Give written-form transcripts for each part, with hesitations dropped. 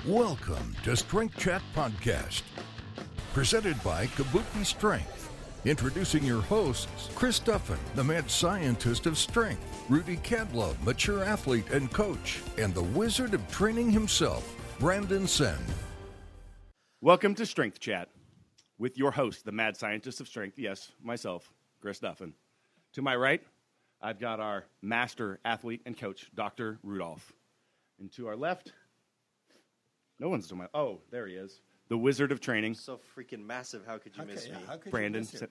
Welcome to Strength Chat Podcast, presented by Kabuki Strength. Introducing your hosts, Chris Duffin, the mad scientist of strength, Rudy Cadlove, mature athlete and coach, and the wizard of training himself, Brandon Sen. Welcome to Strength Chat with your host, the mad scientist of strength, yes, myself, Chris Duffin. To my right, I've got our master athlete and coach, Dr. Rudolph. And to our left, no one's to my, oh, there he is, the wizard of training. So freaking massive, how could you miss me? How could Brandon. you miss him?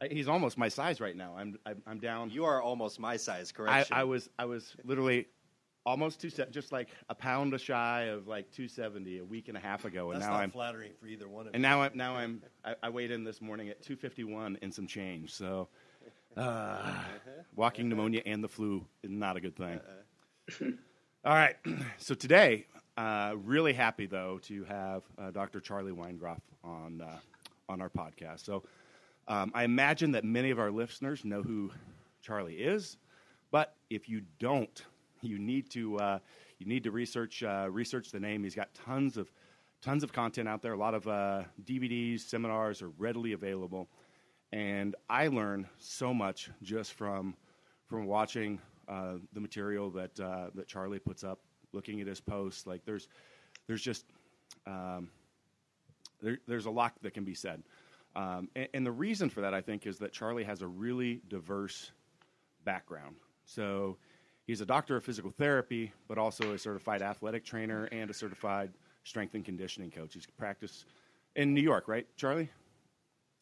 He's almost my size right now. I'm down. You are almost my size, correction. I was literally almost just like a pound shy of like 270 a week and a half ago, and That's now not I'm flattering for either one of and you. I weighed in this morning at 251 and some change. So walking pneumonia and the flu is not a good thing. All right, so today, really happy though to have Dr. Charlie Weingroff on our podcast. So I imagine that many of our listeners know who Charlie is, but if you don't, you need to research the name. He's got tons of content out there. A lot of DVDs, seminars are readily available, and I learn so much just from watching the material that Charlie puts up, looking at his posts. Like there's just there's a lot that can be said, and the reason for that, I think, is that Charlie has a really diverse background. So he's a doctor of physical therapy, but also a certified athletic trainer and a certified strength and conditioning coach. He's practiced in New York, right, Charlie?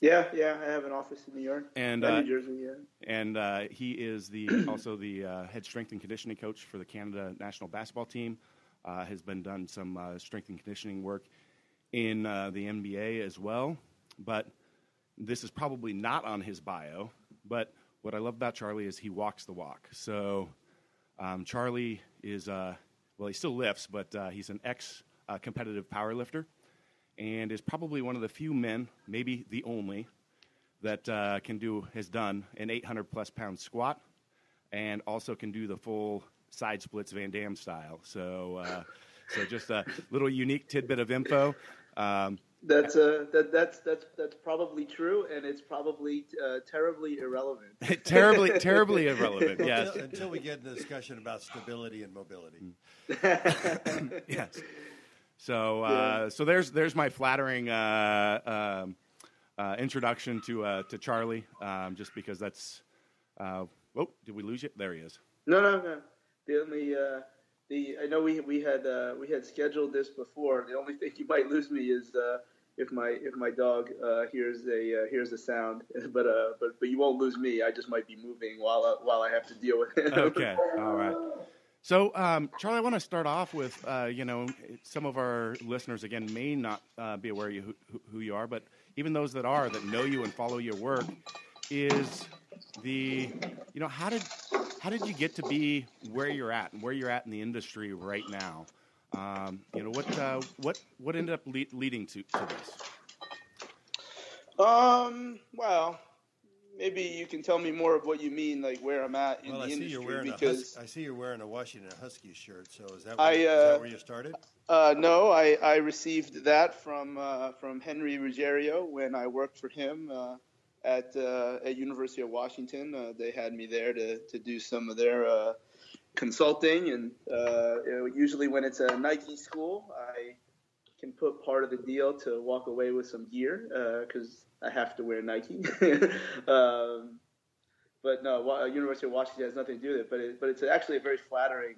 Yeah, I have an office in New York and New Jersey. Yeah, and he is also the head strength and conditioning coach for the Canada national basketball team. Has done some strength and conditioning work in the NBA as well. But this is probably not on his bio. But what I love about Charlie is he walks the walk. So Charlie is he still lifts, but he's an ex-competitive powerlifter, and is probably one of the few men, maybe the only, that has done an 800-plus pound squat, and also can do the full side splits Van Damme style. So just a little unique tidbit of info. that's probably true, and it's probably terribly irrelevant. terribly irrelevant. Yes. Until we get into the discussion about stability and mobility. Yes. So there's my flattering introduction to Charlie, just because that's. Did we lose you? There he is. No. The only I know we had scheduled this before. The only thing you might lose me is if my dog hears a sound, but you won't lose me. I just might be moving while I have to deal with it. Okay. All right. So, Charlie, I want to start off with, some of our listeners, again, may not be aware of who you are, but even those that know you and follow your work, is how did you get to be where you're at in the industry right now? What ended up leading to this? Well, maybe you can tell me more of what you mean, like where I'm at in the industry. I see you're wearing a Washington Huskies shirt. So is that where you started? No, I received that from Henry Ruggiero when I worked for him at University of Washington. They had me there to do some of their consulting, and usually when it's a Nike school, I can put part of the deal to walk away with some gear because I have to wear Nike. But no, University of Washington has nothing to do with it. But it's actually a very flattering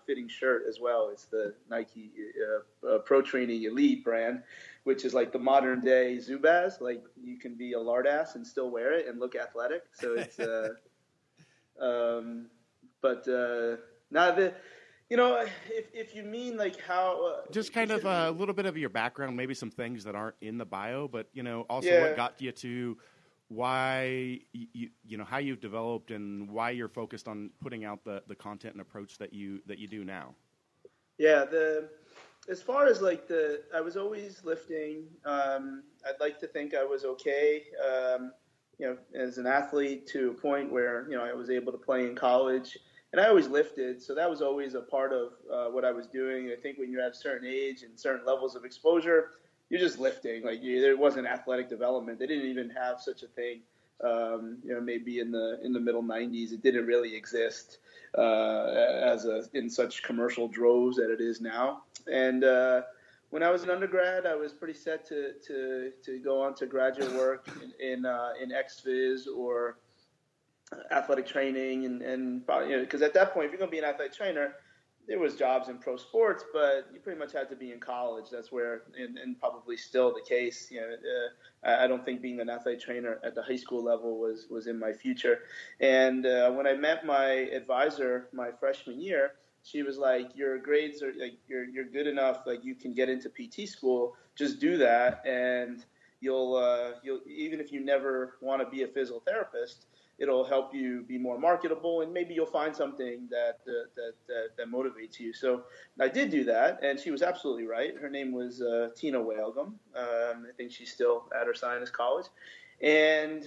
fitting shirt as well. It's the Nike Pro Training Elite brand, which is like the modern day Zubaz. Like you can be a lard ass and still wear it and look athletic. So it's if you mean like how just kind of a little bit of your background, maybe some things that aren't in the bio, but also what got you to why how you've developed and why you're focused on putting out the content and approach that you do now. Yeah, as far as I was always lifting. I'd like to think I was okay, as an athlete to a point where I was able to play in college And I always lifted, so that was always a part of what I was doing. I think when you're at a certain age and certain levels of exposure, you're just lifting. Like there wasn't athletic development. They didn't even have such a thing. Maybe in the middle '90s, it didn't really exist in such commercial droves that it is now. And when I was an undergrad, I was pretty set to go on to graduate work in ex-phys or athletic training, and because at that point, if you're going to be an athletic trainer, there was jobs in pro sports, but you pretty much had to be in college. That's where, and probably still the case. I don't think being an athletic trainer at the high school level was in my future. And when I met my advisor my freshman year, she was like, "Your grades are like you're good enough. Like you can get into PT school. Just do that, and you'll even if you never want to be a physical therapist, it'll help you be more marketable, and maybe you'll find something that motivates you." So I did do that, and she was absolutely right. Her name was Tina Whalegum. I think she's still at her Sinus College. And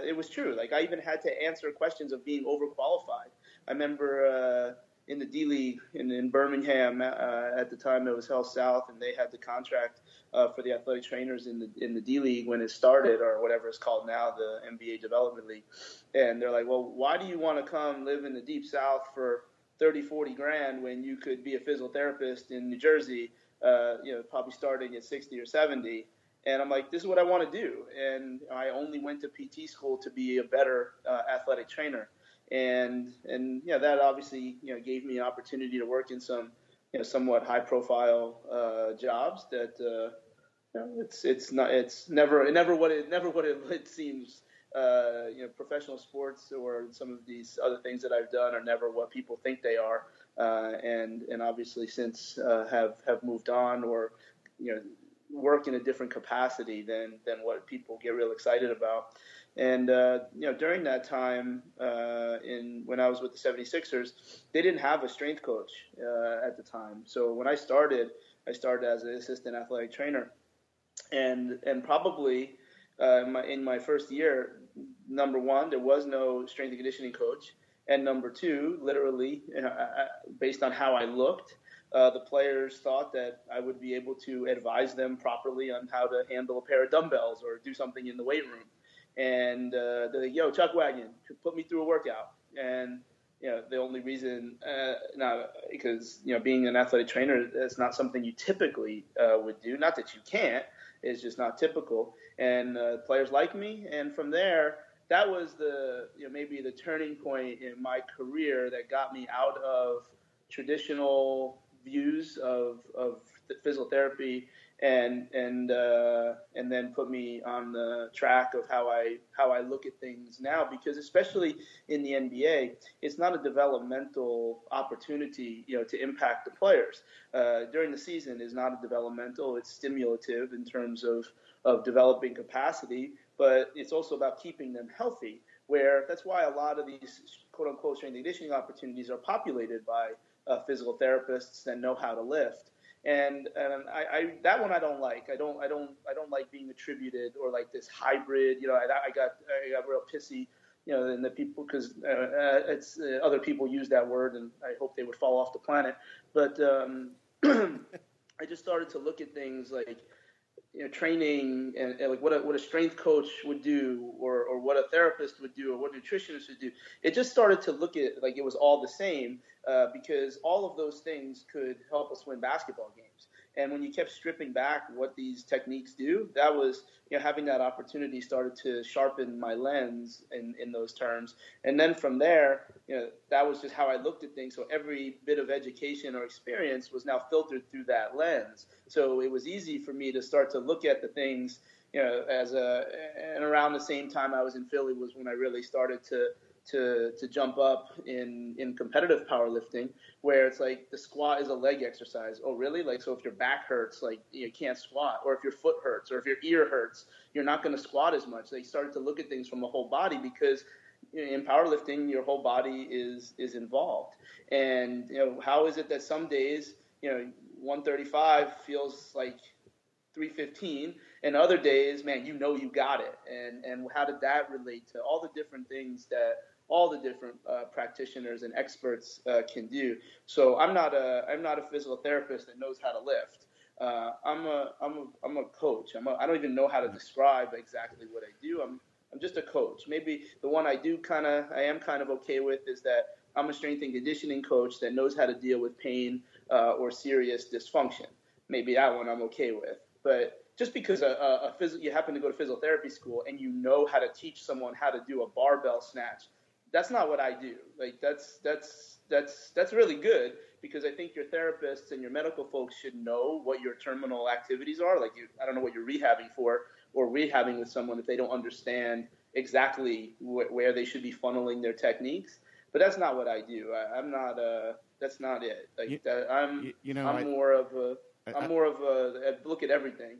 it was true. Like I even had to answer questions of being overqualified. I remember in the D League in Birmingham at the time it was Health South, and they had the contract for the athletic trainers in the D League when it started, or whatever it's called now, the NBA Development League. And they're like, "Well, why do you want to come live in the Deep South for 30-40 grand when you could be a physical therapist in New Jersey, probably starting at 60 or 70? And I'm like, "This is what I want to do." And I only went to PT school to be a better athletic trainer. And that obviously gave me an opportunity to work in some somewhat high profile jobs that it's never what it seems. Professional sports or some of these other things that I've done are never what people think they are, and obviously since have moved on or work in a different capacity than what people get real excited about. And during that time, when I was with the 76ers, they didn't have a strength coach at the time. So when I started as an assistant athletic trainer, and probably in my first year, number one, there was no strength and conditioning coach, and number two, literally, based on how I looked, the players thought that I would be able to advise them properly on how to handle a pair of dumbbells or do something in the weight room. And they're like, "Yo, Chuck Wagon, put me through a workout." And the only reason, because being an athletic trainer, that's not something you typically would do. Not that you can't, it's just not typical. And players like me, and from there, that was the maybe the turning point in my career that got me out of traditional views of physical therapy and then put me on the track of how I look at things now, because especially in the NBA, it's not a developmental opportunity to impact the players. During the season is not a developmental, it's stimulative in terms of developing capacity, but it's also about keeping them healthy, where that's why a lot of these quote unquote strength and conditioning opportunities are populated by physical therapists that know how to lift. And I that one I don't like. I don't like being attributed or like this hybrid. I got real pissy. And the people, because it's other people use that word, and I hope they would fall off the planet. But I just started to look at things like training and like what a strength coach would do, or what a therapist would do, or what a nutritionist would do. It just started to look at like it was all the same, because all of those things could help us win basketball games. And when you kept stripping back what these techniques do, that was having that opportunity started to sharpen my lens in those terms. And then from there, that was just how I looked at things. So every bit of education or experience was now filtered through that lens. So it was easy for me to start to look at the things, and around the same time I was in Philly was when I really started to jump up in competitive powerlifting, where it's like the squat is a leg exercise. Oh, really? Like, so if your back hurts, like you can't squat, or if your foot hurts, or if your ear hurts, you're not going to squat as much. They started to look at things from the whole body, because in powerlifting, your whole body is involved. And how is it that some days 135 feels like 315, and other days, man, you got it. And how did that relate to all the different things that all the different practitioners and experts can do. So I'm not a physical therapist that knows how to lift. I'm a coach. I don't even know how to describe exactly what I do. I'm just a coach. Maybe the one I am kind of okay with is that I'm a strength and conditioning coach that knows how to deal with pain or serious dysfunction. Maybe that one I'm okay with. But just because you happen to go to physical therapy school and you know how to teach someone how to do a barbell snatch, that's not what I do. Like that's really good, because I think your therapists and your medical folks should know what your terminal activities are. Like I don't know what you're rehabbing for or rehabbing with someone if they don't understand exactly where they should be funneling their techniques. But that's not what I do. I'm not. That's not it. Like I'm more of a look at everything.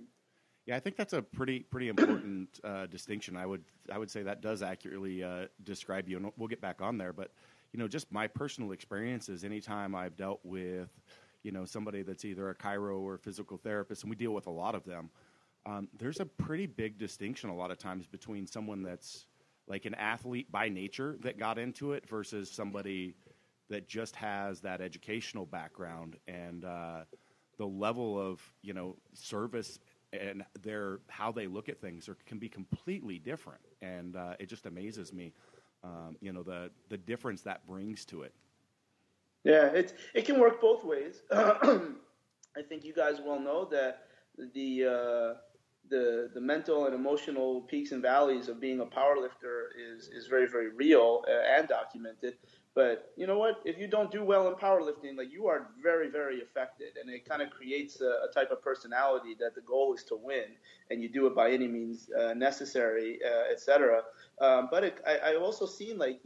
Yeah, I think that's a pretty important distinction. I would say that does accurately describe you, and we'll get back on there. But just my personal experiences. Anytime I've dealt with somebody that's either a chiro or a physical therapist, and we deal with a lot of them, there's a pretty big distinction a lot of times between someone that's like an athlete by nature that got into it versus somebody that just has that educational background, and the level of service and how they look at things can be completely different, and it just amazes me, the difference that brings to it. Yeah, it can work both ways. I think you guys well know that the mental and emotional peaks and valleys of being a powerlifter is very, very real and documented. But you know what? If you don't do well in powerlifting, like, you are very, very affected, and it kind of creates a type of personality that the goal is to win, and you do it by any means necessary, etc. But I've also seen, like,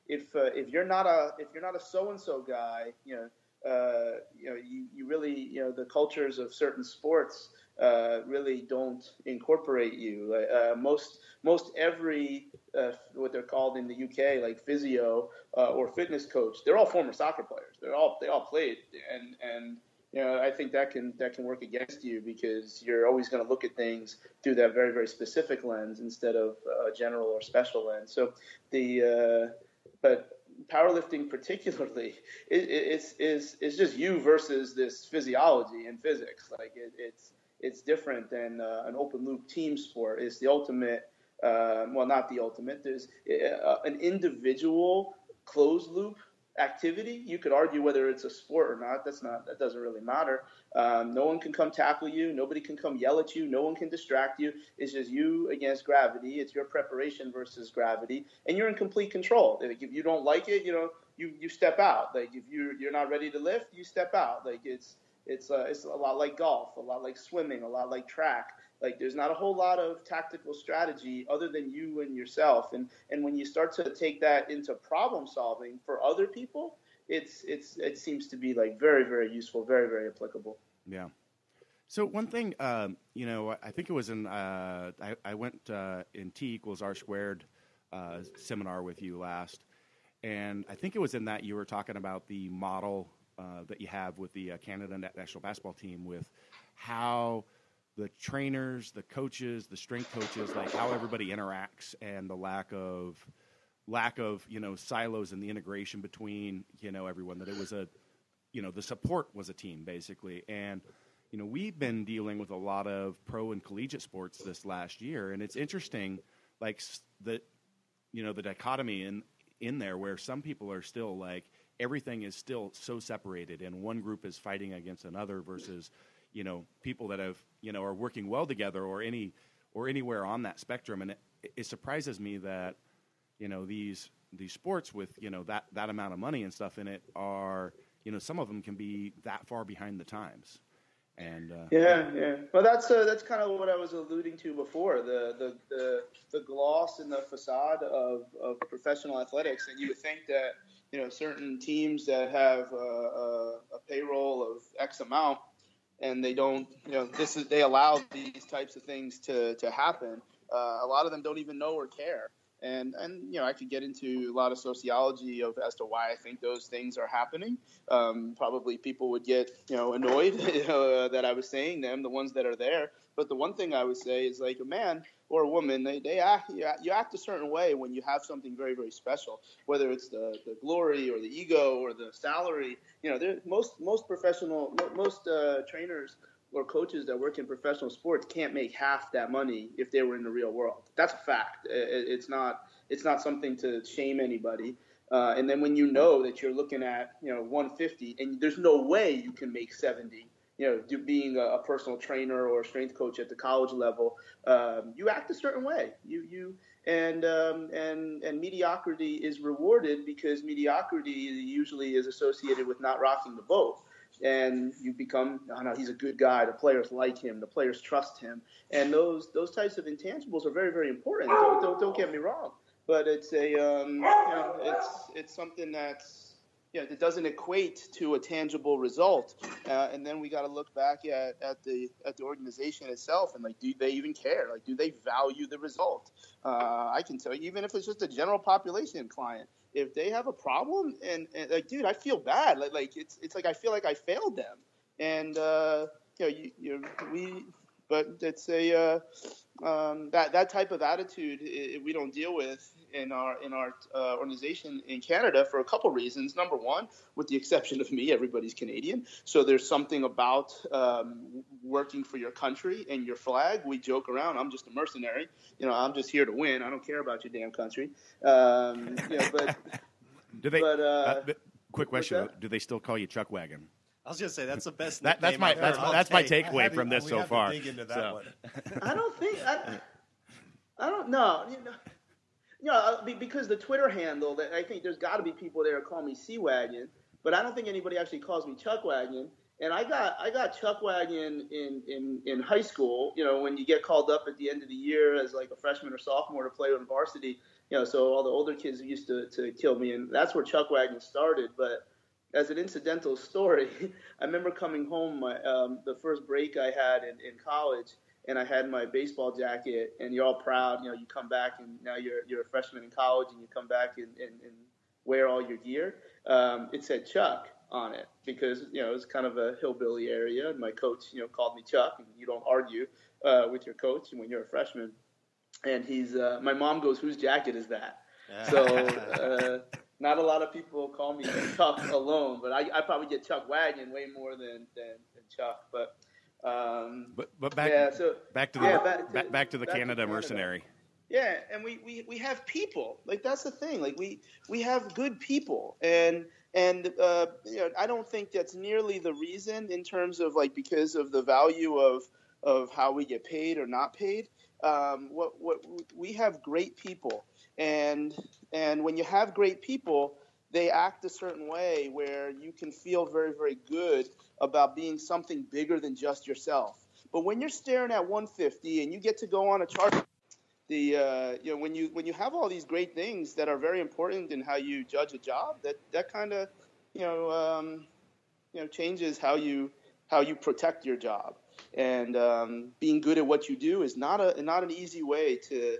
if you're not a so and so guy, you really, the cultures of certain sports really don't incorporate you. Most every what they're called in the UK, like physio or fitness coach, they're all former soccer players. They all played, and I think that can work against you, because you're always going to look at things through that very, very specific lens instead of a general or special lens. So but powerlifting particularly is just you versus this physiology and physics. Like it's different than an open loop team sport. It's the ultimate. Well, not the ultimate. There's an individual closed loop activity. You could argue whether it's a sport or not. That doesn't really matter. No one can come tackle you. Nobody can come yell at you. No one can distract you. It's just you against gravity. It's your preparation versus gravity, and you're in complete control. Like, if you don't like it, you step out. Like, if you're not ready to lift, you step out. Like, it's a lot like golf, a lot like swimming, a lot like track. Like, there's not a whole lot of tactical strategy other than you and yourself. And when you start to take that into problem solving for other people, it seems to be, like, very, very useful, very, very applicable. Yeah. So one thing, I think it was in I went in T = R squared seminar with you last, and I think it was in that you were talking about the model that you have with the Canada national basketball team, with how the trainers, the coaches, the strength coaches, like how everybody interacts, and the lack of silos and the integration between everyone. That it was the support was a team basically, and we've been dealing with a lot of pro and collegiate sports this last year, and it's interesting, like the dichotomy in there, where some people are still like everything is still so separated, and one group is fighting against another versus people that have are working well together, or anywhere on that spectrum. And it surprises me that these sports with that amount of money and stuff in it are some of them can be that far behind the times. And yeah. Well, that's kind of what I was alluding to before, the gloss and the facade of professional athletics. And you would think that certain teams that have a payroll of X amount, and they don't, they allow these types of things to happen. A lot of them don't even know or care. And I could get into a lot of sociology as to why I think those things are happening. Probably people would get annoyed that I was saying them, the ones that are there. But the one thing I would say is, like, a man or a woman, they act, you act a certain way when you have something very, very special, whether it's the glory or the ego or the salary. Most trainers or coaches that work in professional sports can't make half that money if they were in the real world. That's a fact. It's not something to shame anybody. And then when that you're looking at 150 and there's no way you can make 70, being a personal trainer or a strength coach at the college level, you act a certain way. And mediocrity is rewarded because mediocrity usually is associated with not rocking the boat. And you become, he's a good guy. The players like him. The players trust him. And those types of intangibles are very, very important. Don't get me wrong. But it's it's something that's, it doesn't equate to a tangible result. And then we got to look back at the organization itself and, like, do they even care? Like, do they value the result? I can tell you, even if it's just a general population client, if they have a problem and like, dude, I feel bad. Like it's like I feel like I failed them. And but it's that type of attitude we don't deal with in our organization in Canada for a couple reasons. Number one, with the exception of me, everybody's Canadian, so there's something about working for your country and your flag. We joke around. I'm just a mercenary. I'm just here to win. I don't care about your damn country. But do they? Quick question: do they still call you Chuck Wagon? I was gonna say that's the best. That's my takeaway from this so far. Dig into that one. I don't know. Because the Twitter handle, that I think there's got to be people there who call me Sea Wagon, but I don't think anybody actually calls me Chuck Wagon. And I got Chuck Wagon in high school. When you get called up at the end of the year as like a freshman or sophomore to play on varsity. So all the older kids used to kill me, and that's where Chuck Wagon started. But as an incidental story, I remember coming home the first break I had in college, and I had my baseball jacket, and you're all proud. You come back, and now you're a freshman in college, and you come back and wear all your gear. It said Chuck on it because it was kind of a hillbilly area, and my coach called me Chuck, and you don't argue with your coach when you're a freshman. And my mom goes, "Whose jacket is that?" So not a lot of people call me Chuck alone, but I probably get Chuck Wagon way more than Chuck. But back to the Canada mercenary. Yeah, and we have people. Like, that's the thing. Like, we have good people, and I don't think that's nearly the reason in terms of, like, because of the value of how we get paid or not paid. What we have great people, and when you have great people, they act a certain way where you can feel very, very good about being something bigger than just yourself. But when you're staring at 150 and you get to go on a chart, when you have all these great things that are very important in how you judge a job, that kind of changes how you protect your job. And being good at what you do is not an easy way to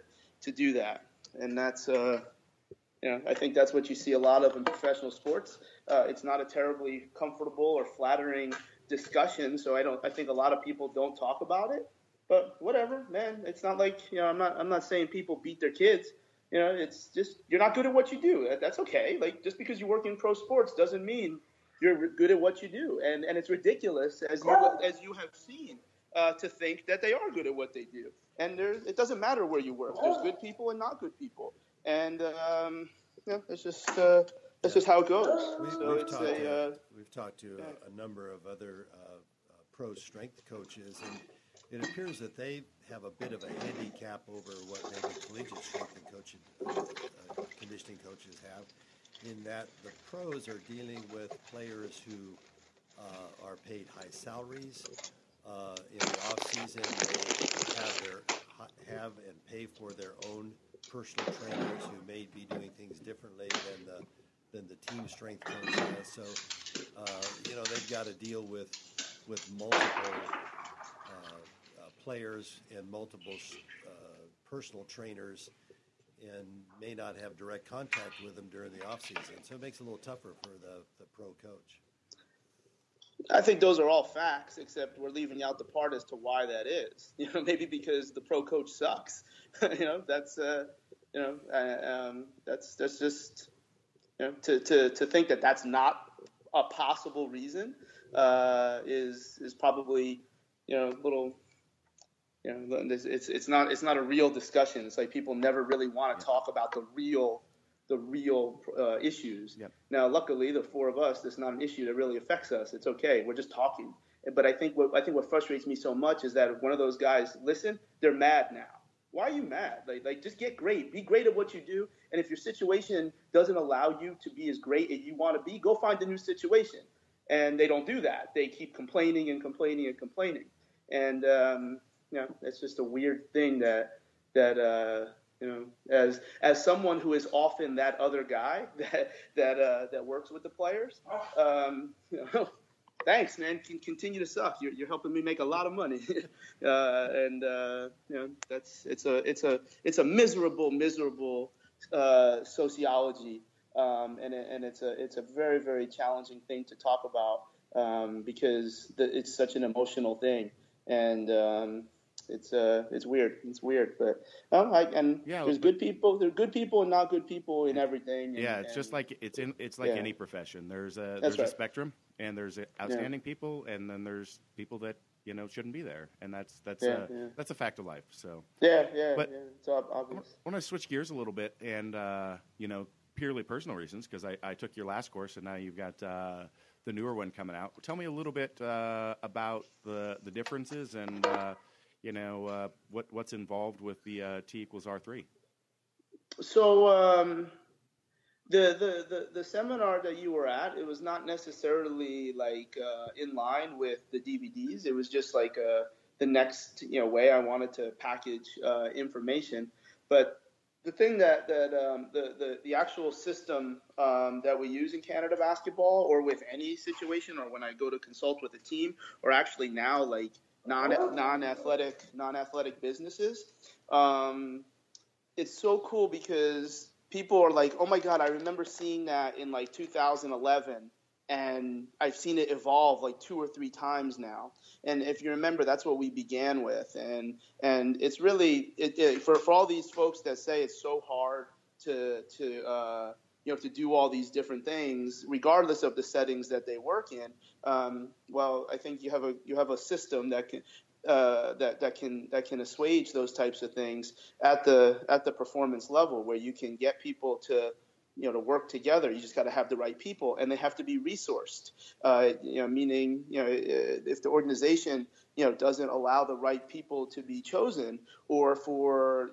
do that. And that's I think that's what you see a lot of in professional sports. It's not a terribly comfortable or flattering discussion, so I think a lot of people don't talk about it. But whatever, man. It's not like I'm not saying people beat their kids. It's just you're not good at what you do. That's okay. Like, just because you work in pro sports doesn't mean you're good at what you do. And it's ridiculous, as you have seen, to think that they are good at what they do. And it doesn't matter where you work. There's good people and not good people. And it's just how it goes. We've talked to a number of other pro strength coaches, and it appears that they have a bit of a handicap over what maybe collegiate strength and conditioning coaches have, in that the pros are dealing with players who are paid high salaries. In the off season, they have and pay for their own personal trainers who may be doing things differently than the team strength coach has. So they've got to deal with multiple players and multiple personal trainers and may not have direct contact with them during the off season. So it makes it a little tougher for the pro coach. I think those are all facts, except we're leaving out the part as to why that is. Maybe because the pro coach sucks. That's just to think that that's not a possible reason is probably little. It's not a real discussion. It's like people never really want to talk about the real issues. Yep. Now, luckily, the four of us, it's not an issue that really affects us. It's okay. We're just talking. But I think what frustrates me so much is that if one of those guys listen, they're mad now. Why are you mad? Like just get great. Be great at what you do. And if your situation doesn't allow you to be as great as you want to be, go find a new situation. And they don't do that. They keep complaining and complaining and complaining. And it's just a weird thing that as someone who is often that other guy that works with the players, thanks, man. Continue to suck. You're helping me make a lot of money, it's a miserable sociology, and it's a very, very challenging thing to talk about because it's such an emotional thing, and it's weird. It's weird, but there's good people. There are good people and not good people in everything. It's just like any profession. There's a spectrum, and there's outstanding people, and then there's people that shouldn't be there, and that's a fact of life. So But it's obvious. I want to switch gears a little bit, and purely personal reasons, because I took your last course, and now you've got the newer one coming out. Tell me a little bit about the differences and. What's involved with the T equals R3? So the seminar that you were at, it was not necessarily like in line with the DVDs. It was just like the next way I wanted to package information. But the thing that the actual system that we use in Canada basketball, or with any situation, or when I go to consult with a team, or actually now like non-athletic businesses. It's so cool because people are like, oh my God, I remember seeing that in like 2011, and I've seen it evolve like 2 or 3 times now. And if you remember, that's what we began with. And it's really for all these folks that say it's so hard to do all these different things, regardless of the settings that they work in. Well, I think you have a system that can assuage those types of things at the performance level, where you can get people to work together. You just got to have the right people, and they have to be resourced. Meaning, if the organization doesn't allow the right people to be chosen, or for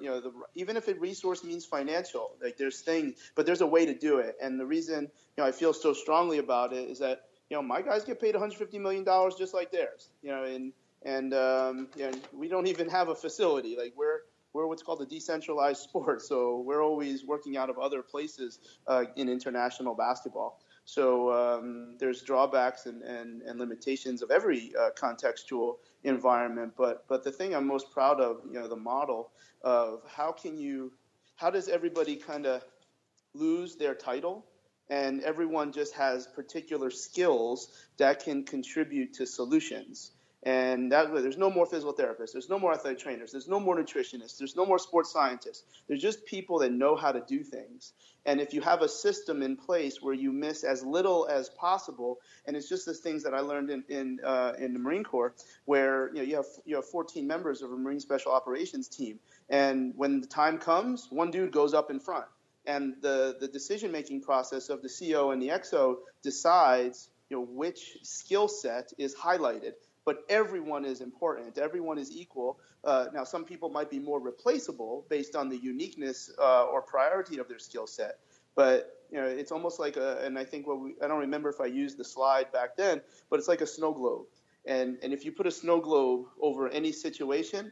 even if resource means financial, like there's things, but there's a way to do it. And the reason I feel so strongly about it is that my guys get paid $150 million just like theirs. And we don't even have a facility. Like we're what's called a decentralized sport, so we're always working out of other places in international basketball. So there's drawbacks and limitations of every contextual environment. But the thing I'm most proud of, the model of how does everybody kind of lose their title, and everyone just has particular skills that can contribute to solutions. And there's no more physical therapists. There's no more athletic trainers. There's no more nutritionists. There's no more sports scientists. There's just people that know how to do things. And if you have a system in place where you miss as little as possible, and it's just the things that I learned in the Marine Corps, where you have 14 members of a Marine Special Operations team, and when the time comes, one dude goes up in front, and the decision-making process of the CO and the XO decides which skill set is highlighted. But everyone is important. Everyone is equal. Now, some people might be more replaceable based on the uniqueness or priority of their skill set. But it's almost like and I think I don't remember if I used the slide back then, but it's like a snow globe. And if you put a snow globe over any situation,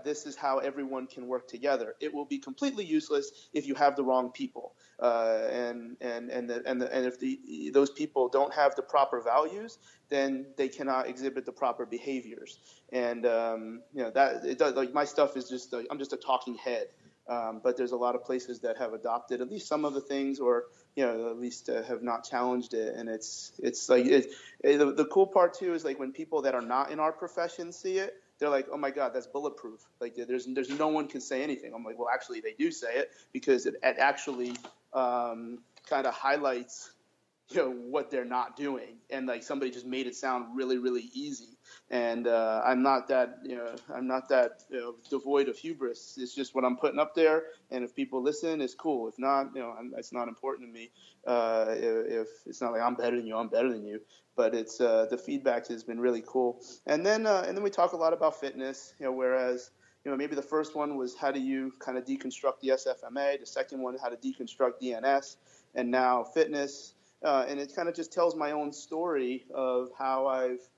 this is how everyone can work together. It will be completely useless if you have the wrong people, and if those people don't have the proper values, then they cannot exhibit the proper behaviors. And that it does. Like my stuff is just I'm just a talking head. But there's a lot of places that have adopted at least some of the things, or at least have not challenged it. And it's like the cool part too is like when people that are not in our profession see it, they're like, oh my God, that's bulletproof. Like there's no one can say anything. I'm like, well, actually they do say it, because it actually kind of highlights what they're not doing, and like somebody just made it sound really, really easy. And I'm not that devoid of hubris. It's just what I'm putting up there, and if people listen, it's cool. If not, it's not important to me. If it's not like I'm better than you, but it's the feedback has been really cool. And then we talk a lot about fitness. Whereas maybe the first one was how do you kind of deconstruct the SFMA. The second one, how to deconstruct DNS, and now fitness. And it kind of just tells my own story of how I've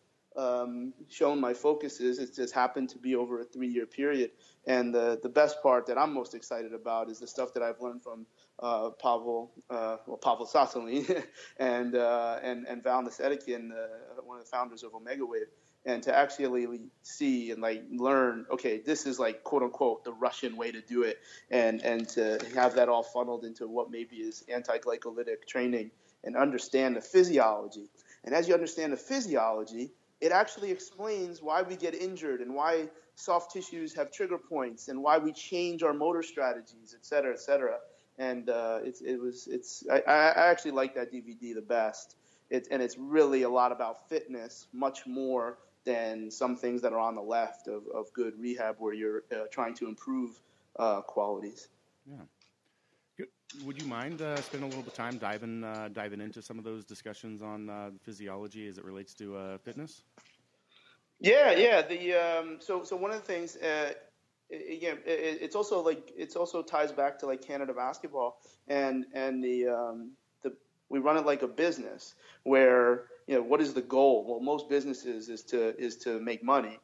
shown my focuses. It's just happened to be over a 3-year period. And the best part that I'm most excited about is the stuff that I've learned from Pavel Sasalin and Val Nasetikin, one of the founders of Omega Wave. And to actually see and like learn, okay, this is like quote unquote the Russian way to do it, and to have that all funneled into what maybe is anti-glycolytic training, and understand the physiology. And as you understand the physiology, it actually explains why we get injured and why soft tissues have trigger points and why we change our motor strategies, et cetera, et cetera. And I actually like that DVD the best. It's really a lot about fitness, much more than some things that are on the left of good rehab, where you're trying to improve qualities. Yeah. Would you mind spending a little bit of time diving into some of those discussions on physiology as it relates to fitness? Yeah. So one of the things, again, it's also ties back to like Canada basketball, and we run it like a business where what is the goal? Well, most businesses is to make money.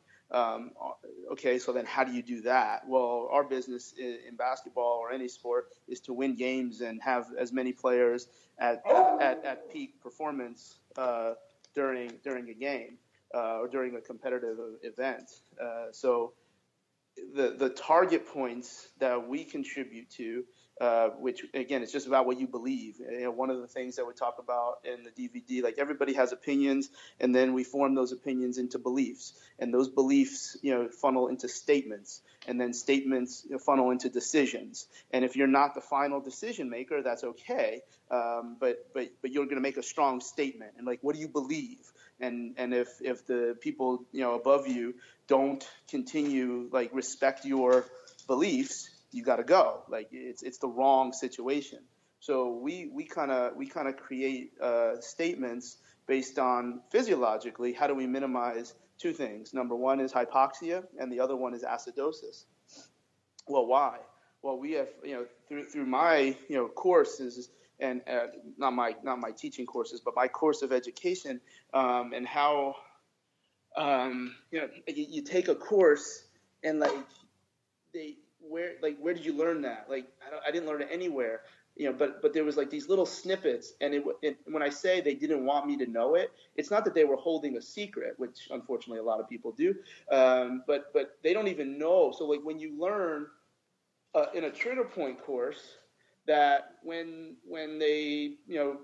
Okay, so then how do you do that? Well, our business in basketball or any sport is to win games and have as many players at peak performance during a game or during a competitive event. So the target points that we contribute to, which again, it's just about what you believe. One of the things that we talk about in the DVD, like everybody has opinions, and then we form those opinions into beliefs, and those beliefs, funnel into statements, and then statements funnel into decisions. And if you're not the final decision maker, that's okay. But you're going to make a strong statement, and like, what do you believe? And if the people above you don't continue like respect your beliefs, you got to go. Like it's the wrong situation. So we kind of create statements based on physiologically how do we minimize two things. Number one is hypoxia, and the other one is acidosis. Well, why? Well, we have through my courses. And not my teaching courses, but my course of education, and how you take a course and where did you learn that? Like I didn't learn it anywhere, but there was like these little snippets, and when I say they didn't want me to know it, it's not that they were holding a secret, which unfortunately a lot of people do, but they don't even know. So like when you learn in a trigger point course, that when they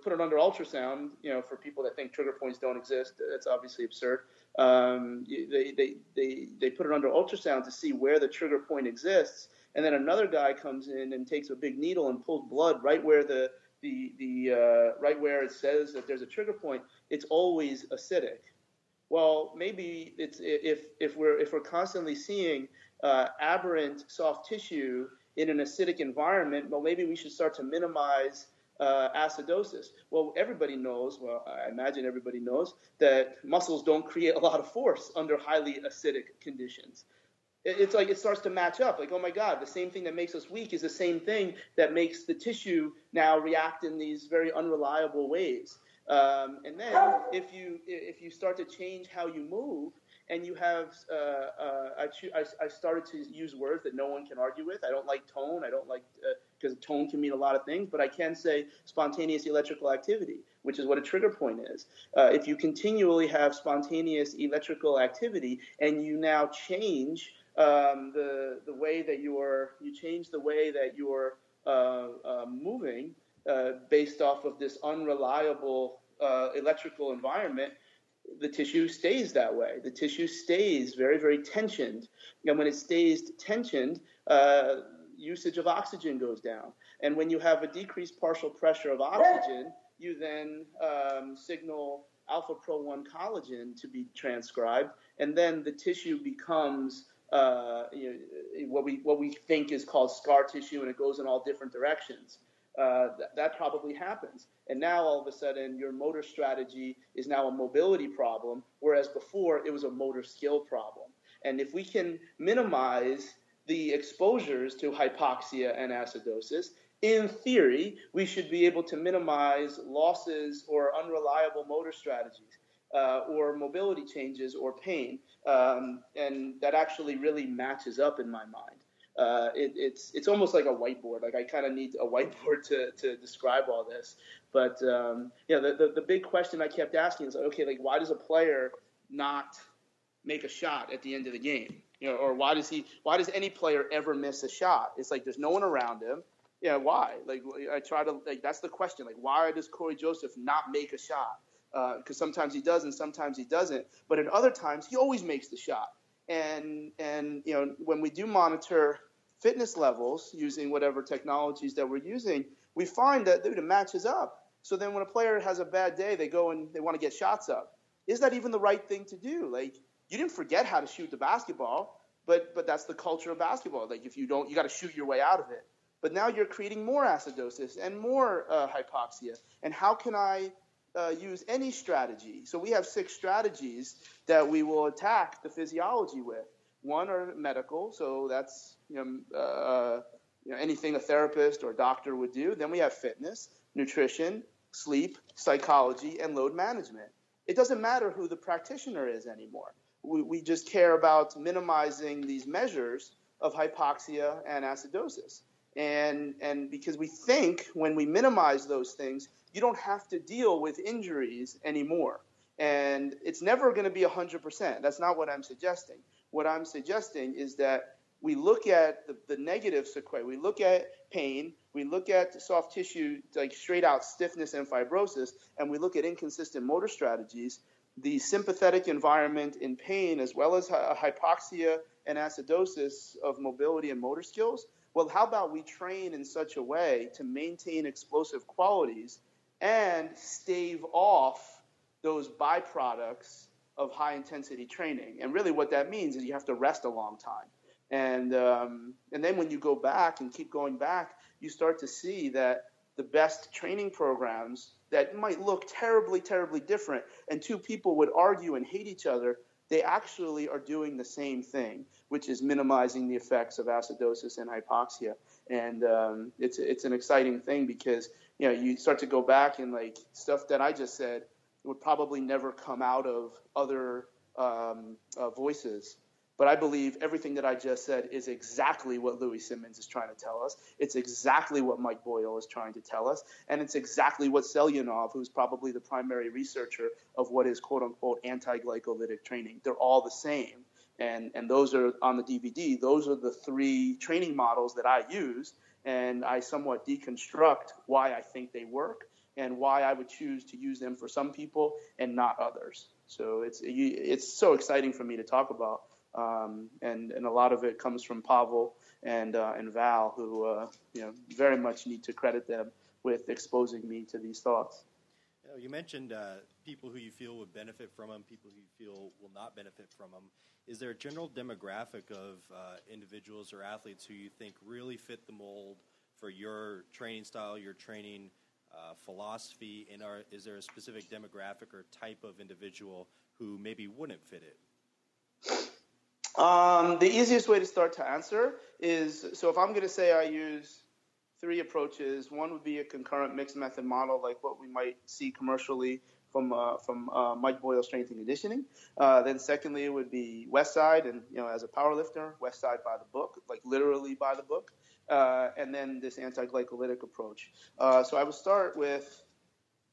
put it under ultrasound, for people that think trigger points don't exist, that's obviously absurd. They put it under ultrasound to see where the trigger point exists, and then another guy comes in and takes a big needle and pulls blood right where right where it says that there's a trigger point. It's always acidic. Well, maybe it's if we're constantly seeing aberrant soft tissue in an acidic environment, well, maybe we should start to minimize acidosis. Well, everybody knows, I imagine everybody knows, that muscles don't create a lot of force under highly acidic conditions. It's like it starts to match up. Like, oh my God, the same thing that makes us weak is the same thing that makes the tissue now react in these very unreliable ways. And then if you start to change how you move, and you have, I started to use words that no one can argue with. I don't like tone. I don't like, because tone can mean a lot of things, but I can say spontaneous electrical activity, which is what a trigger point is. If you continually have spontaneous electrical activity and you now change the way that you change the way that you're moving based off of this unreliable electrical environment, the tissue stays that way. The tissue stays very, very tensioned. And when it stays tensioned, usage of oxygen goes down. And when you have a decreased partial pressure of oxygen, you then signal alpha-pro-1 collagen to be transcribed, and then the tissue becomes what we think is called scar tissue, and it goes in all different directions. That probably happens. And now all of a sudden your motor strategy is now a mobility problem, whereas before it was a motor skill problem. And if we can minimize the exposures to hypoxia and acidosis, in theory, we should be able to minimize losses or unreliable motor strategies or mobility changes or pain. And that actually really matches up in my mind. It's almost like a whiteboard. Like I kind of need a whiteboard to describe all this. But the big question I kept asking is, okay, like why does a player not make a shot at the end of the game? Or why does any player ever miss a shot? It's like there's no one around him. Yeah, why? Like I try to that's the question. Like why does Corey Joseph not make a shot? Because sometimes he does and sometimes he doesn't. But in other times he always makes the shot. And when we do monitor fitness levels using whatever technologies that we're using, we find that it matches up. So then when a player has a bad day, they go and they want to get shots up. Is that even the right thing to do? Like you didn't forget how to shoot the basketball, but that's the culture of basketball. Like if you don't, you got to shoot your way out of it. But now you're creating more acidosis and more hypoxia. And how can I use any strategy? So we have 6 strategies that we will attack the physiology with. One are medical, so that's anything a therapist or doctor would do. Then we have fitness, nutrition, sleep, psychology, and load management. It doesn't matter who the practitioner is anymore. We just care about minimizing these measures of hypoxia and acidosis. And because we think when we minimize those things, you don't have to deal with injuries anymore. And it's never going to be 100%. That's not what I'm suggesting. What I'm suggesting is that we look at the negative sequelae. We look at pain. We look at soft tissue, like straight out stiffness and fibrosis, and we look at inconsistent motor strategies. The sympathetic environment in pain, as well as hypoxia and acidosis of mobility and motor skills. Well, how about we train in such a way to maintain explosive qualities and stave off those byproducts of high-intensity training? And really what that means is you have to rest a long time. And then when you go back and keep going back, you start to see that the best training programs that might look terribly, terribly different, and two people would argue and hate each other, they actually are doing the same thing, which is minimizing the effects of acidosis and hypoxia. And it's an exciting thing because you start to go back and like stuff that I just said would probably never come out of other voices. But I believe everything that I just said is exactly what Louis Simmons is trying to tell us. It's exactly what Mike Boyle is trying to tell us. And it's exactly what Selyanov, who's probably the primary researcher of what is quote-unquote anti-glycolytic training. They're all the same. And those are on the DVD. Those are the 3 training models that I use. And I somewhat deconstruct why I think they work and why I would choose to use them for some people and not others. So it's so exciting for me to talk about. And a lot of it comes from Pavel and Val, who very much need to credit them with exposing me to these thoughts. You mentioned people who you feel would benefit from them, people who you feel will not benefit from them. Is there a general demographic of individuals or athletes who you think really fit the mold for your training style, your training philosophy? And is there a specific demographic or type of individual who maybe wouldn't fit it? The easiest way to start to answer is, so if I'm going to say I use 3 approaches, one would be a concurrent mixed method model, like what we might see commercially from Mike Boyle Strength and Conditioning. Then secondly, it would be Westside, and as a powerlifter, Westside by the book, like literally by the book. And then this anti-glycolytic approach. So I would start with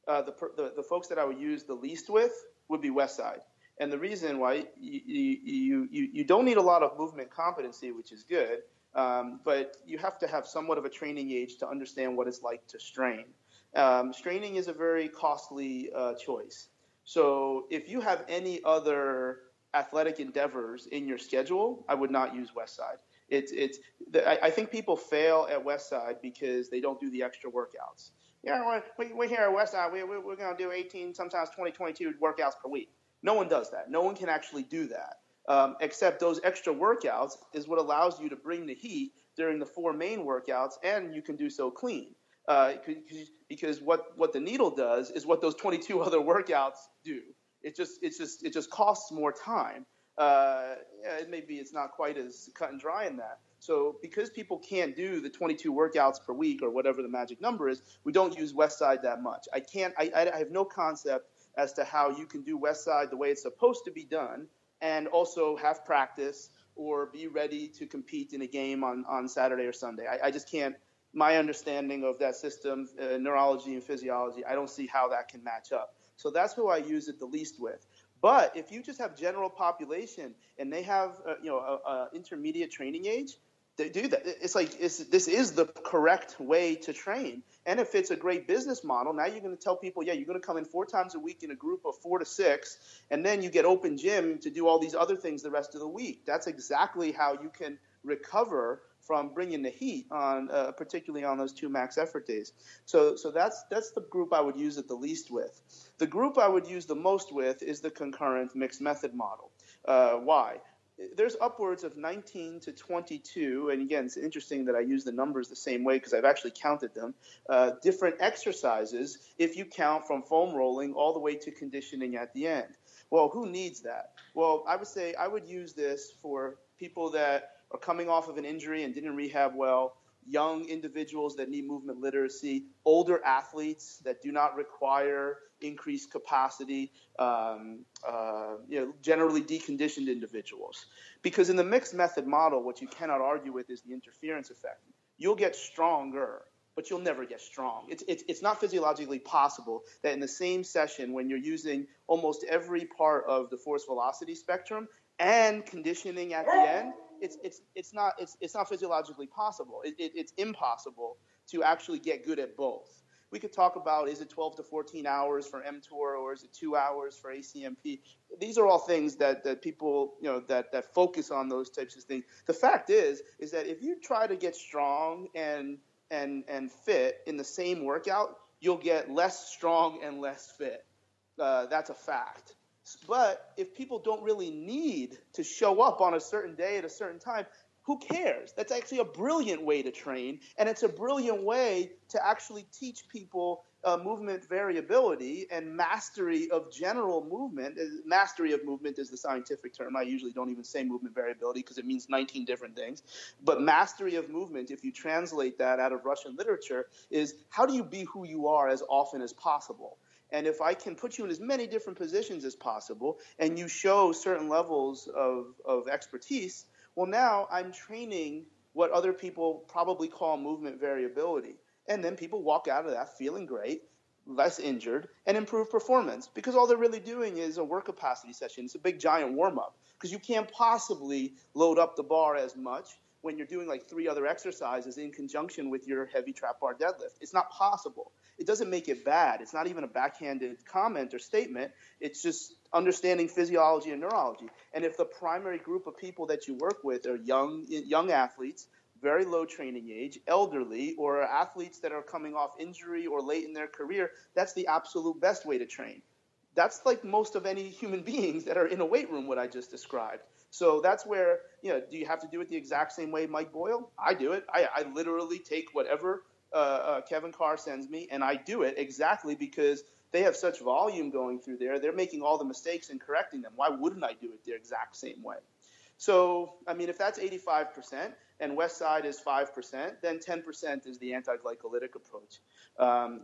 the folks that I would use the least with would be Westside. And the reason why you don't need a lot of movement competency, which is good, but you have to have somewhat of a training age to understand what it's like to strain. Straining is a very costly choice. So if you have any other athletic endeavors in your schedule, I would not use Westside. I think people fail at Westside because they don't do the extra workouts. Yeah, we here at Westside, we're going to do 18, sometimes 20, 22 workouts per week. No one does that. No one can actually do that, except those extra workouts is what allows you to bring the heat during the 4 main workouts, and you can do so clean. Because what the needle does is what those 22 other workouts do. It just costs more time. Maybe it's not quite as cut and dry in that. So because people can't do the 22 workouts per week or whatever the magic number is, we don't use Westside that much. I have no concept as to how you can do Westside the way it's supposed to be done and also have practice or be ready to compete in a game on Saturday or Sunday. I just can't. My understanding of that system, neurology and physiology, I don't see how that can match up. So that's who I use it the least with. But if you just have general population and they have intermediate training age, they do that. It's like this is the correct way to train. And if it's a great business model, now you're going to tell people, yeah, you're going to come in 4 times a week in a group of 4 to 6, and then you get open gym to do all these other things the rest of the week. That's exactly how you can recover from bringing the heat on, particularly on those 2 max effort days. So that's the group I would use it the least with. The group I would use the most with is the concurrent mixed method model. Why? There's upwards of 19 to 22, and again, it's interesting that I use the numbers the same way because I've actually counted them, different exercises if you count from foam rolling all the way to conditioning at the end. Well, who needs that? Well, I would say I would use this for people that are coming off of an injury and didn't rehab well, young individuals that need movement literacy, older athletes that do not require increased capacity, generally deconditioned individuals. Because in the mixed method model, what you cannot argue with is the interference effect. You'll get stronger, but you'll never get strong. It's not physiologically possible that in the same session when you're using almost every part of the force velocity spectrum and conditioning at the end, it's not physiologically possible. It's impossible to actually get good at both. We could talk about, is it 12 to 14 hours for mTOR or is it 2 hours for ACMP? These are all things that people, that focus on those types of things. The fact is that if you try to get strong and fit in the same workout, you'll get less strong and less fit. That's a fact. But if people don't really need to show up on a certain day at a certain time, who cares? That's actually a brilliant way to train, and it's a brilliant way to actually teach people movement variability and mastery of general movement. Mastery of movement is the scientific term. I usually don't even say movement variability because it means 19 different things. But mastery of movement, if you translate that out of Russian literature, is how do you be who you are as often as possible? And if I can put you in as many different positions as possible and you show certain levels of expertise, well, now I'm training what other people probably call movement variability. And then people walk out of that feeling great, less injured, and improved performance because all they're really doing is a work capacity session. It's a big giant warm-up because you can't possibly load up the bar as much when you're doing like 3 other exercises in conjunction with your heavy trap bar deadlift. It's not possible. It doesn't make it bad. It's not even a backhanded comment or statement. It's just understanding physiology and neurology. And if the primary group of people that you work with are young athletes, very low training age, elderly, or athletes that are coming off injury or late in their career, that's the absolute best way to train. That's like most of any human beings that are in a weight room, what I just described. So that's where, do you have to do it the exact same way Mike Boyle? I do it. I literally take whatever Kevin Carr sends me, and I do it exactly because they have such volume going through there. They're making all the mistakes and correcting them. Why wouldn't I do it the exact same way? So, I mean, if that's 85% and Westside is 5%, then 10% is the anti-glycolytic approach,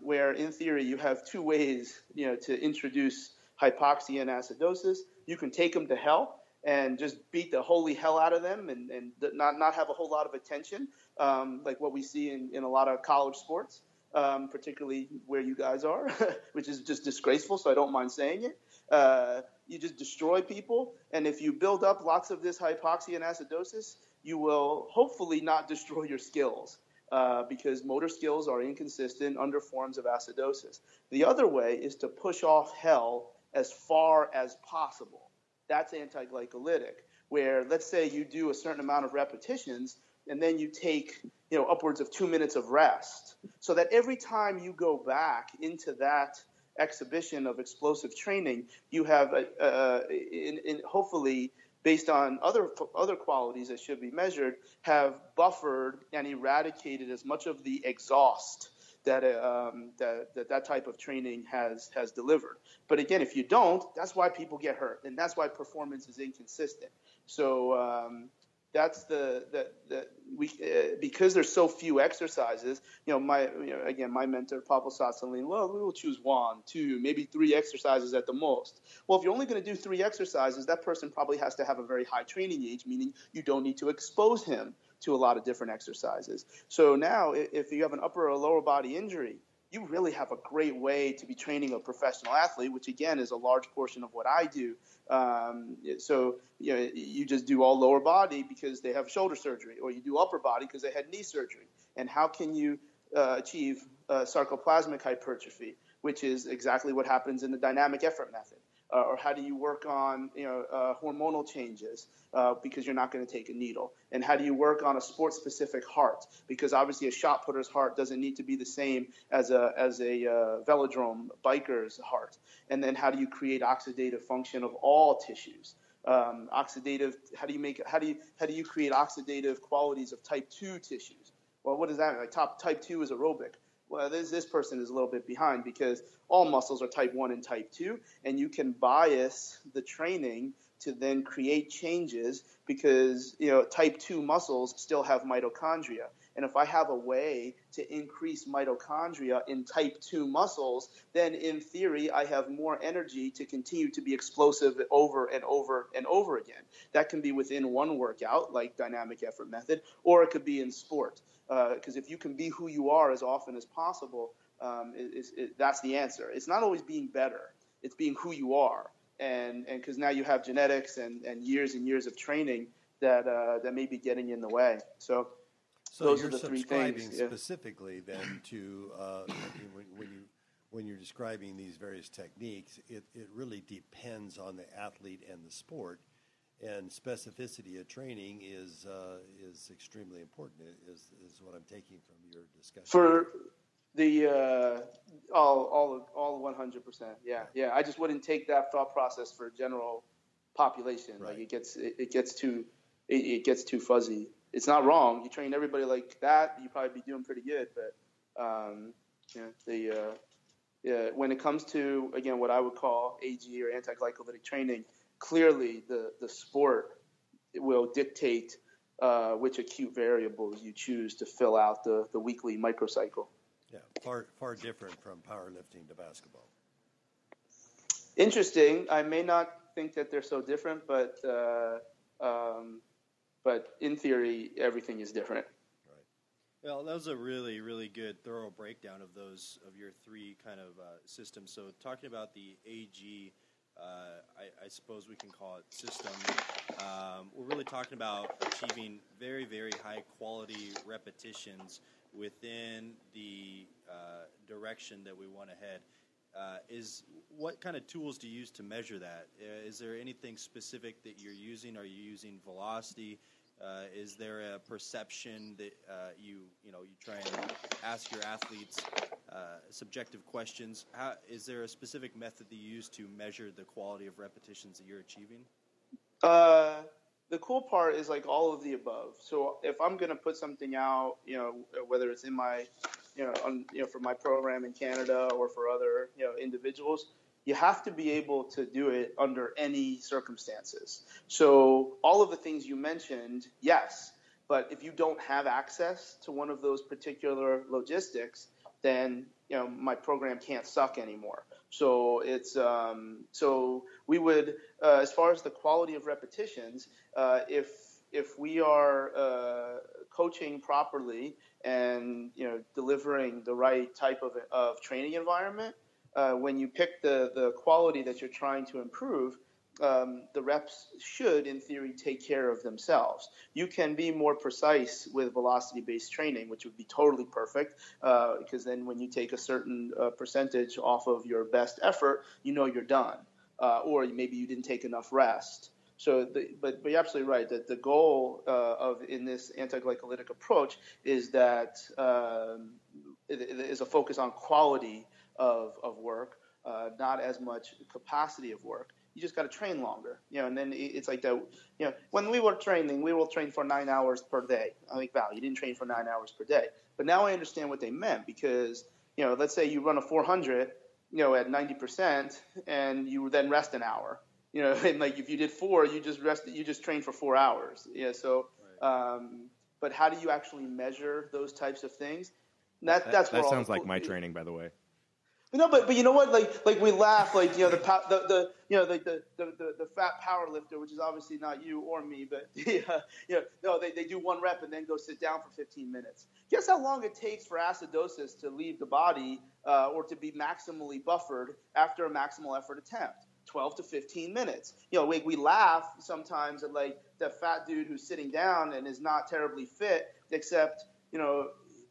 where in theory you have 2 ways, to introduce hypoxia and acidosis. You can take them to hell and just beat the holy hell out of them and not have a whole lot of attention, like what we see in a lot of college sports, particularly where you guys are, which is just disgraceful, so I don't mind saying it. you just destroy people. And if you build up lots of this hypoxia and acidosis, you will hopefully not destroy your skills. Because motor skills are inconsistent under forms of acidosis. The other way is to push off hell as far as possible. That's anti-glycolytic, where let's say you do a certain amount of repetitions and then you take upwards of 2 minutes of rest, so that every time you go back into that exhibition of explosive training, you have hopefully, based on other qualities that should be measured, have buffered and eradicated as much of the exhaust that that type of training has delivered. But again, if you don't, that's why people get hurt, and that's why performance is inconsistent. So that's because there's so few exercises. My mentor Pavel Satsalin, well, we will choose 1, 2, maybe 3 exercises at the most. Well, if you're only going to do 3 exercises, that person probably has to have a very high training age, meaning you don't need to expose him to a lot of different exercises. So now, if you have an upper or lower body injury, you really have a great way to be training a professional athlete, which again is a large portion of what I do. So you just do all lower body because they have shoulder surgery, or you do upper body because they had knee surgery. And how can you achieve sarcoplasmic hypertrophy, which is exactly what happens in the dynamic effort method? Or how do you work on hormonal changes because you're not going to take a needle? And how do you work on a sport-specific heart? Because obviously a shot putter's heart doesn't need to be the same as a velodrome biker's heart. And then how do you create oxidative function of all tissues? How do you create oxidative qualities of type 2 tissues? Well, what does that mean? Like type 2 is aerobic. Well, this person is a little bit behind because all muscles are type 1 and type 2, and you can bias the training to then create changes because type 2 muscles still have mitochondria. And if I have a way to increase mitochondria in type 2 muscles, then in theory I have more energy to continue to be explosive over and over and over again. That can be within one workout, like dynamic effort method, or it could be in sport. Because if you can be who you are as often as possible, that's the answer. It's not always being better. It's being who you are. And because now you have genetics and years of training that may be getting in the way. So those are the 3 things. Specifically then to when you're describing these various techniques, it really depends on the athlete and the sport. And specificity of training is extremely important. Is what I'm taking from your discussion. For the all 100%. Yeah. I just wouldn't take that thought process for general population. Right. Like it gets too fuzzy. It's not wrong. You train everybody like that, you probably be doing pretty good. But when it comes to, again, what I would call AG or anti-glycolytic training, clearly the sport will dictate which acute variables you choose to fill out the weekly microcycle. Yeah, far different from powerlifting to basketball. Interesting. I may not think that they're so different, but in theory, everything is different. Right. Well, that was a really, really good, thorough breakdown of your 3 kind of systems. So talking about the AG, I suppose we can call it system. We're really talking about achieving very, very high quality repetitions within the direction that we want to head. What kind of tools do you use to measure that? Is there anything specific that you're using? Are you using velocity? Is there a perception that you try and ask your athletes subjective questions? Is there a specific method that you use to measure the quality of repetitions that you're achieving? The cool part is like all of the above. So if I'm going to put something out, whether it's in my, for my program in Canada or for other, individuals, you have to be able to do it under any circumstances. So all of the things you mentioned, yes, but if you don't have access to one of those particular logistics, then my program can't suck anymore. So it's so we would, as far as the quality of repetitions, if we are coaching properly and delivering the right type of training environment, when you pick the quality that you're trying to improve, the reps should, in theory, take care of themselves. You can be more precise with velocity-based training, which would be totally perfect, because then when you take a certain percentage off of your best effort, you know you're done, or maybe you didn't take enough rest. So, but you're absolutely right that the goal in this anti-glycolytic approach is that is a focus on quality of work, not as much capacity of work. You just got to train longer, and then it's like that. When we were training, we will train for 9 hours per day. I think, Val, you didn't train for 9 hours per day, but now I understand what they meant, because let's say you run a 400, at 90%, and you then rest an hour. And like if you did 4, you just trained for 4 hours. Yeah. So, right. But how do you actually measure those types of things? That sounds like my training, by the way. No, but you know what? Like we laugh, the fat power lifter, which is obviously not you or me, but they do 1 rep and then go sit down for 15 minutes. Guess how long it takes for acidosis to leave the body or to be maximally buffered after a maximal effort attempt? 12 to 15 minutes. We laugh sometimes at like the fat dude who's sitting down and is not terribly fit, except,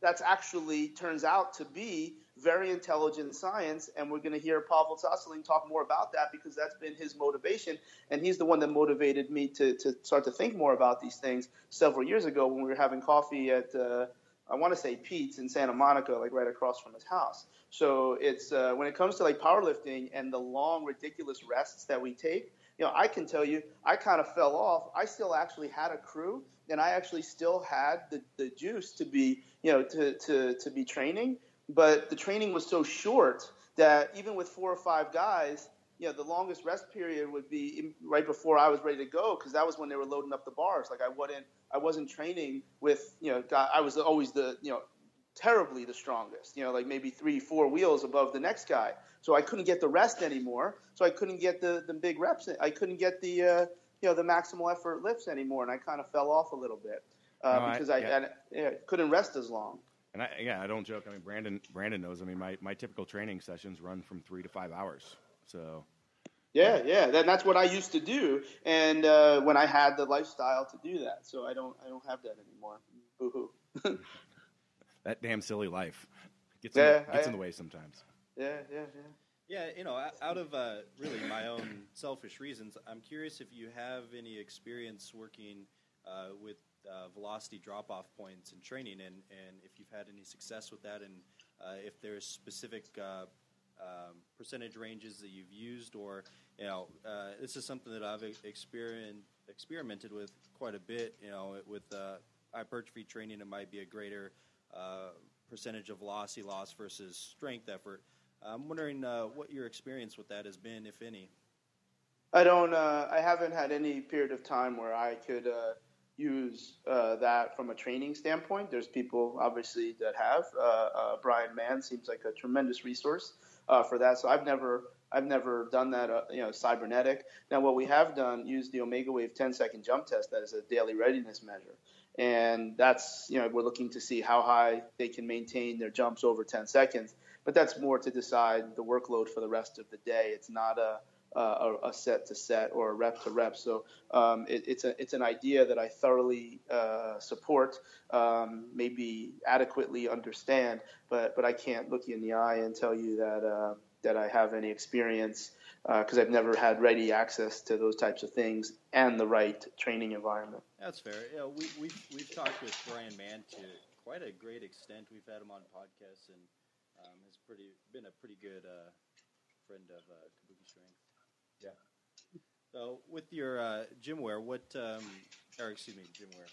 that's actually turns out to be very intelligent science. And we're going to hear Pavel Tsatsouline talk more about that, because that's been his motivation. And he's the one that motivated me to start to think more about these things several years ago when we were having coffee at, I want to say Pete's in Santa Monica, like right across from his house. So it's when it comes to like powerlifting and the long, ridiculous rests that we take, I can tell you, I kind of fell off. I still actually had a crew, and I actually still had the juice to be, to be training. But the training was so short that even with 4 or 5 guys, the longest rest period would be right before I was ready to go, because that was when they were loading up the bars. Like I wasn't training with, I was always terribly the strongest, like maybe 3-4 wheels above the next guy. So I couldn't get the rest anymore. So I couldn't get the big reps. I couldn't get the maximal effort lifts anymore. And I kind of fell off a little bit because I couldn't rest as long. And I don't joke. I mean, Brandon knows. I mean, my typical training sessions run from 3 to 5 hours. So. Yeah. That's what I used to do. And when I had the lifestyle to do that, so I don't have that anymore. Boo-hoo. That damn silly life gets in the way sometimes. Yeah. Yeah, out of really my own selfish reasons, I'm curious if you have any experience working with velocity drop-off points in training, and if you've had any success with that, and if there's specific percentage ranges that you've used, or this is something that I've experimented with quite a bit. With hypertrophy training, it might be a greater percentage of velocity loss versus strength effort. I'm wondering what your experience with that has been, if any. I haven't had any period of time where I could use that from a training standpoint. There's people obviously that have. Brian Mann seems like a tremendous resource for that. So I've never done that. Cybernetic. Now what we have done, used the Omega Wave 10-second jump test. That is a daily readiness measure. And that's, we're looking to see how high they can maintain their jumps over 10 seconds. But that's more to decide the workload for the rest of the day. It's not a set to set or a rep to rep. So it's an idea that I thoroughly support, maybe adequately understand, but I can't look you in the eye and tell you that I have any experience, because I've never had ready access to those types of things and the right training environment. That's fair. We've talked with Brian Mann to quite a great extent. We've had him on podcasts, and has been a pretty good friend of Kabuki Strength. Yeah. So with your gym wear, gym wear.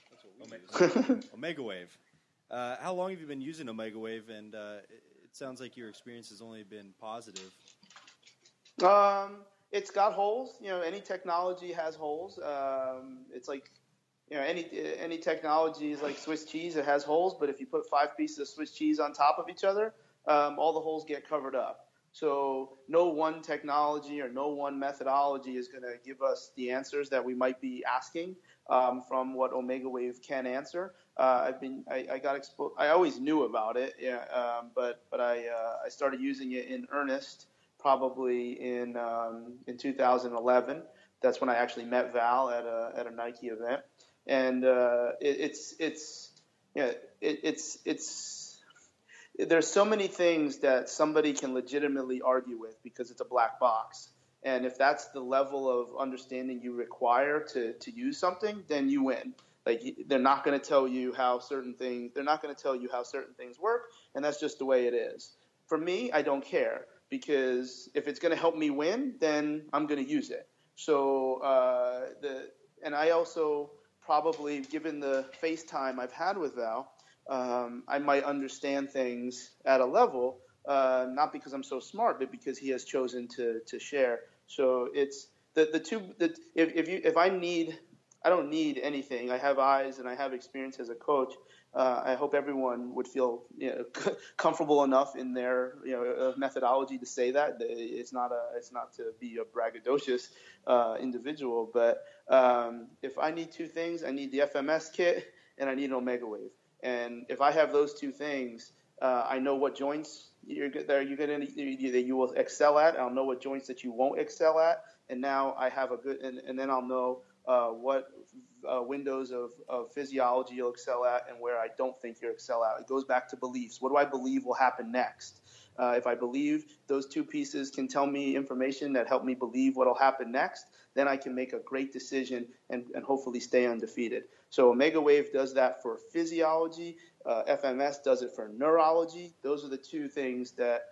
That's what we use. Omega Wave. How long have you been using Omega Wave? And it sounds like your experience has only been positive. It's got holes. Any technology has holes. It's like, any technology is like Swiss cheese. It has holes, but if you put 5 pieces of Swiss cheese on top of each other, all the holes get covered up. So no one technology or no one methodology is going to give us the answers that we might be asking from what Omega Wave can answer. I got exposed. I always knew about it, but I started using it in earnest probably in 2011. That's when I actually met Val at a Nike event, and there's so many things that somebody can legitimately argue with because it's a black box. And if that's the level of understanding you require to use something, then you win. Like, they're not going to tell you how certain things work, and that's just the way it is. For me, I don't care, because if it's going to help me win, then I'm going to use it. So and I also probably, given the FaceTime I've had with Val, I might understand things at a level, not because I'm so smart, but because he has chosen to share. So it's if I don't need anything. I have eyes and I have experience as a coach. I hope everyone would feel comfortable enough in their methodology to say that. It's not to be a braggadocious individual, but if I need two things, I need the FMS kit and I need an Omega Wave. And if I have those two things, I know what joints that you will excel at. I'll know what joints that you won't excel at, and now I have a good, and then I'll know what windows of physiology you'll excel at and where I don't think you'll excel at. It goes back to beliefs. What do I believe will happen next? If I believe those two pieces can tell me information that help me believe what will happen next, then I can make a great decision and hopefully stay undefeated. So Omega Wave does that for physiology. FMS does it for neurology. Those are the two things that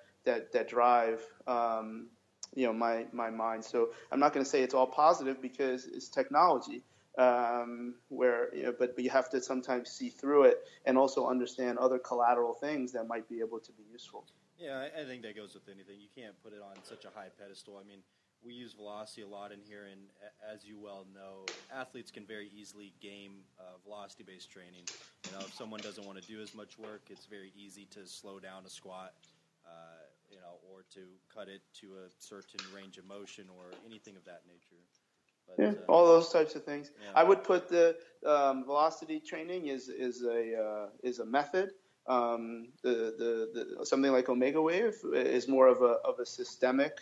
drive my mind. So I'm not going to say it's all positive because it's technology, but you have to sometimes see through it and also understand other collateral things that might be able to be useful. Yeah, I think that goes with anything. You can't put it on such a high pedestal. I mean, we use velocity a lot in here, and as you well know, athletes can very easily game velocity-based training. If someone doesn't want to do as much work, it's very easy to slow down a squat, or to cut it to a certain range of motion or anything of that nature. But, all those types of things. Yeah. I would put the velocity training is a method. The something like Omega Wave is more of a systemic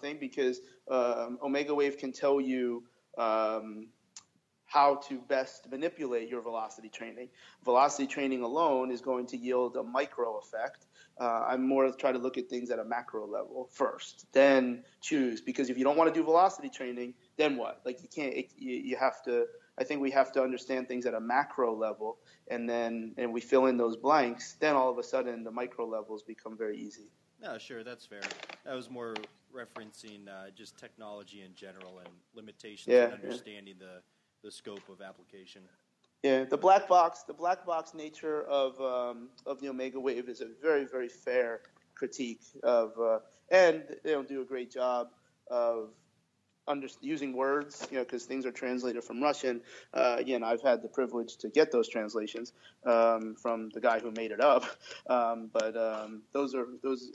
thing, because Omega Wave can tell you how to best manipulate your velocity training. Velocity training alone is going to yield a micro effect. I'm more try to look at things at a macro level first, then choose. Because if you don't want to do velocity training, then what? Like, you can't. You have to. I think we have to understand things at a macro level, and we fill in those blanks. Then all of a sudden, the micro levels become very easy. No, sure, that's fair. I was more referencing just technology in general and limitations and understanding the scope of application. Yeah, the black box nature of the Omega Wave is a very, very fair critique of, and they don't do a great job of using words, because things are translated from Russian. Again, I've had the privilege to get those translations from the guy who made it up. But those,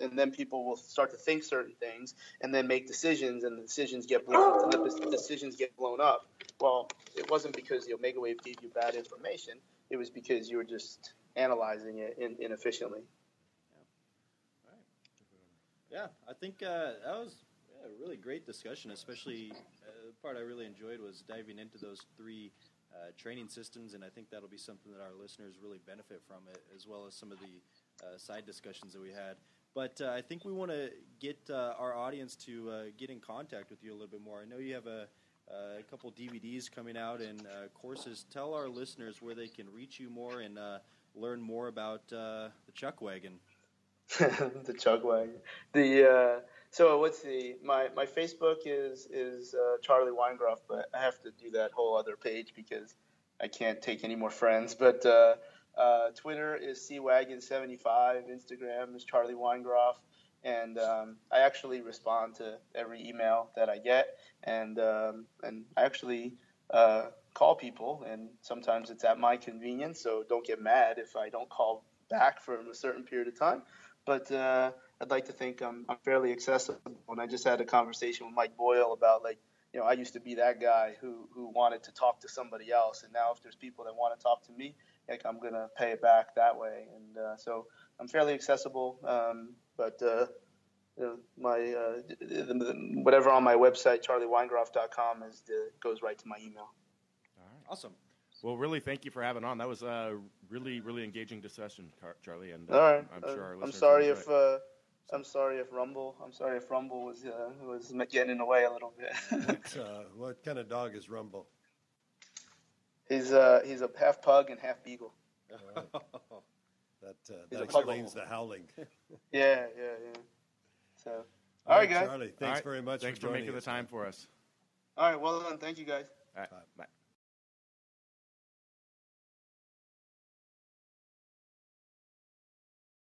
and then people will start to think certain things and then make decisions, and the decisions get blown up. Well, it wasn't because the Omega Wave gave you bad information. It was because you were just analyzing it inefficiently. Yeah. All right. Yeah, I think that was a really great discussion, especially the part I really enjoyed was diving into those three training systems, and I think that'll be something that our listeners really benefit from, it, as well as some of the side discussions that we had. But I think we want to get our audience to get in contact with you a little bit more. I know you have a couple DVDs coming out and courses. Tell our listeners where they can reach you more and learn more about the Chuck Wagon. The Chuck Wagon. So my Facebook is Charlie Weingroff, but I have to do that whole other page because I can't take any more friends. But Twitter is cwagon75, Instagram is Charlie Weingroff, and I actually respond to every email that I get, and I actually call people, and sometimes it's at my convenience, so don't get mad if I don't call back for a certain period of time. But I'd like to think I'm fairly accessible. And I just had a conversation with Mike Boyle about, I used to be that guy who wanted to talk to somebody else. And now if there's people that want to talk to me, I'm going to pay it back that way. And so I'm fairly accessible. But whatever on my website, charlieweingroff.com, goes right to my email. All right. Awesome. Well, really, thank you for having on. That was a really, really engaging discussion, Charlie. And all right, I'm sure our listeners I'm sorry will if enjoy it. I'm sorry if Rumble was getting in the way a little bit. What kind of dog is Rumble? He's a half pug and half beagle. That explains the howling. Yeah. So, all right, guys. Charlie, thanks very much. Thanks for making the time for us. All right, well done. Thank you, guys. All right, bye.